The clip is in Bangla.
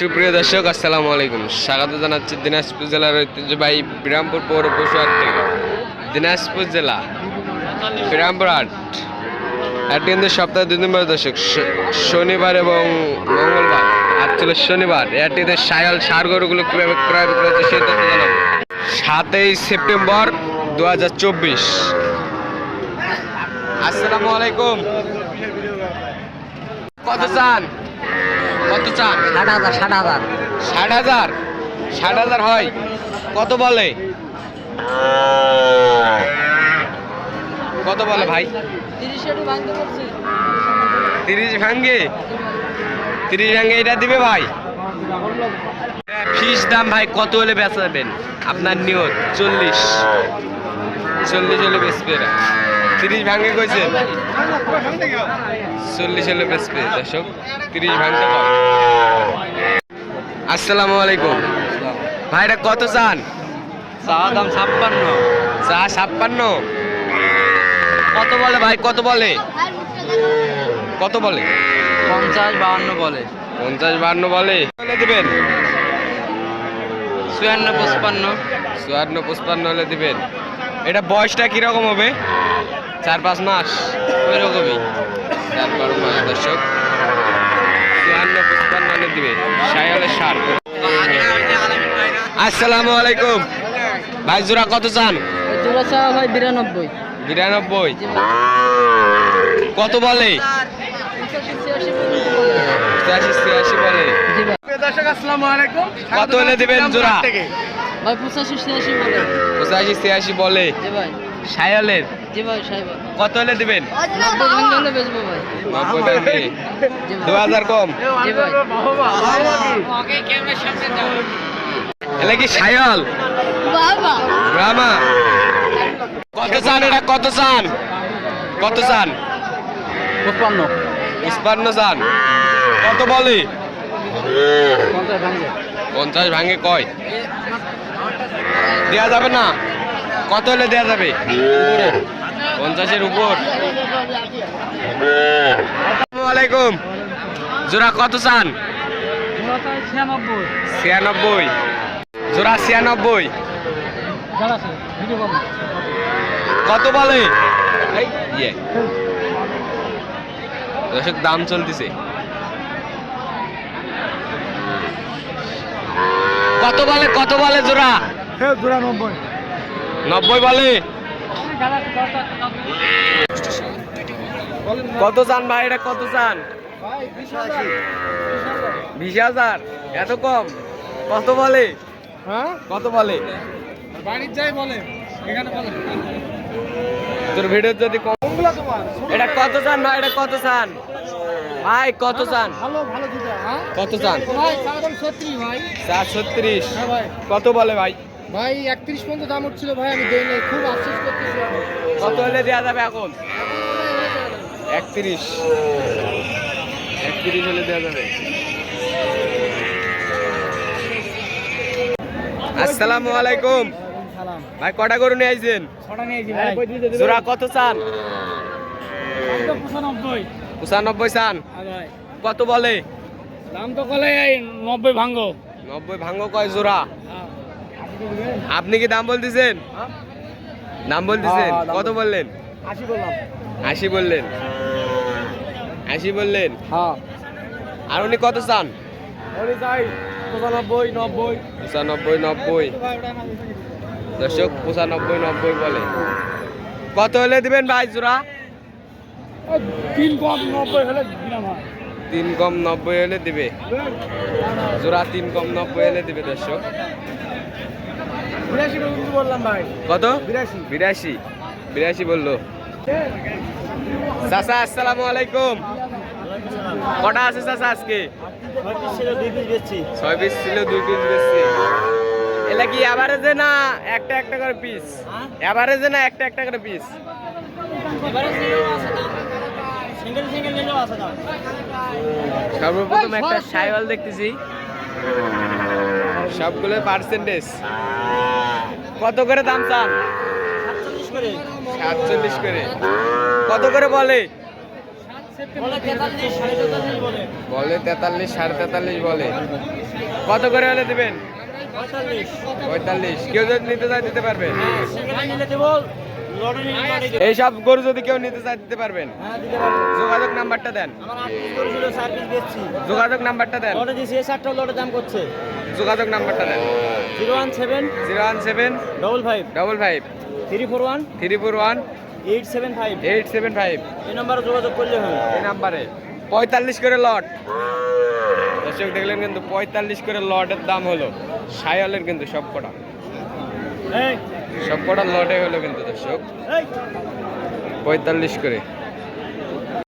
সুপ্রিয় দর্শক আসসালামু আলাইকুম, স্বাগত জানাচ্ছি দিনাজপুর জেলার ঐতিহ্যবাহী বিরামপুর পৌর পশু হাট থেকে। দিনাজপুর জেলা বিরামপুর হাট কিন্তু সপ্তাহে 2 দিন পরে দর্শক, শনিবার এবং মঙ্গলবার। আর ছিল শনিবার। এটিতে সায়াল সার গরুগুলো কীভাবে ক্রয় বিক্রয় হচ্ছে সেই তথ্য জানাবো। 7ই সেপ্টেম্বর 2024। আসসালামু আলাইকুম। কত চান? কত চান? 60,000 60,000 60,000 হয়। কত বলে? কত বলে ভাই? 30 ভাঙ্গে 30 ভাঙ্গে এটা দিবে ভাই। ফিস দাম ভাই কত হলে বেচাবেন? আপনার নিয়ত 40 হলে বেচবে। 30 ভাঙ্গে কইছেন, 40 হলে বেচবে দর্শক। 30 ভাঙতে পারে। আসসালামু আলাইকুম ভাই, এটা কত চান? চা দাম 56। চা 56। কত বলে ভাই? কত বলে? কত বলে? 50-52 বলে। 50-52 বলে। হলে দিবেন? 54-55 হলে দিবেন। এটা বয়সটা কিরকম হবে? 4-5 মাস ওই রকমই। 4-12 মাস দর্শক। 54-55 হলে দিবে। সায়ালের সার। আসসালামু আলাইকুম ভাই, জোড়া কত চান? জোড়া চা ভাই 92। 92 কত বলে? 86 বলে। দর্শক আসসালামু আলাইকুম। কত হলে দিবেন জোড়া? ভাই 85-86 বলে। 85-86 বলে। জি ভাই। সায়ালের জি ভাই সাহেব। কত হলে দিবেন? 90 ভাঙলে হলে বেচবো ভাই। 90 ভাঙে 2000 কম। জি ভাই। এটা কি সায়াল? ব্রাহ্মা। কত চান এটা? কত চান? কত চান? 55 চান। কত বলে? 50 ভাঙে কয়? দেয়া যাবে না? কত হলে দেয়া যাবে? 50-এর উপর। আসসালামু আলাইকুম। জোড়া কত চান? 96 জোড়া 96। কত বলে? দর্শক দাম চলতেছে। কত বলে? কত বলে জোড়া? জোড়া 90 বলে। কত চান ভাই? এটা কত চান? 20,000। এত কম? কত বলে? কত বলে? তোর ভিডিও যদি কম। এটা কত চান ভাই? এটা কত চান ভাই? কত চান? কত চান? 36। কত বলে ভাই? ভাই 31 পর্যন্ত দাম উঠছিল ভাই, আমি দেই নাই, খুব আফসোস করতেছি। কত হলে দেওয়া যাবে এখন? 31 হলে দেওয়া যাবে। আসসালামু আলাইকুম ভাই, কটা গরু নিয়ে আইছেন? জোড়া কত চান? 95 চান। কত বলে? দাম তো কলে 90 ভাঙ্গো। 90 ভাঙ্গো কয় জোড়া? আপনি কি দাম বলতেছেন? দাম বলতেছেন? কত বললেন? 80 বললাম। 80 বললেন। 80 বললেন। হ্যাঁ। আর উনি কত চান? ওরে যাই 95 90। 95-90 দর্শক। 95-90 বলে। কত হলে দিবেন ভাই জোড়া? 3 কম 90 হলে দিলাম। 3 কম 90 হলে দিবে জোড়া। 3 কম 90 হলে দিবে দর্শক। 82 বললাম ভাই। কত? 82 বললো। চাচা আসসালামু আলাইকুম। কটা আছে চাচা আজকে? 6 পিস ছিল, 2 পিস বেচছি। এলা কি এভারেজে না একটা করে পিস? এভারেজে না একটা করে পিস? সর্বপ্রথম একটা সাইওয়াল দেখতেছি, সবগুলো পার্সেন্টেজ। কত করে দাম চান? 47 করে। কত করে বলে? বলে 43, 43.5 বলে। বলে 43, 43.5 বলে। কত করে হলে দিবেন? 45। 45। কেউ যদি নিতে চায় দিতে পারবেন? হ্যাঁ, সেখানে নিলে দেবো, লটে নিলে লটে দেবো। এইসব গরু যদি কেউ নিতে চায় দিতে পারবেন? হ্যাঁ, দিতে পারবো। যোগাযোগ নাম্বারটা দেন। আমার 8 পিস গরু ছিল, 4 পিস বেচছি। যোগাযোগ নাম্বারটা দেন। লটে দিয়েছি, এই 7টা লটে দাম করছে যোগাযোগ নাম্বারটা দেন। 017 017 55 55 341 341 875। 875। এই নম্বরে যোগাযোগ করলে হবে। এই নাম্বারে 45 করে লট। দর্শক দেখলেন কিন্তু 45 করে লটের দাম হলো। সায়ালের কিন্তু সবকটা এই সবকটা লটে হলো কিন্তু দর্শক এই 45 করে।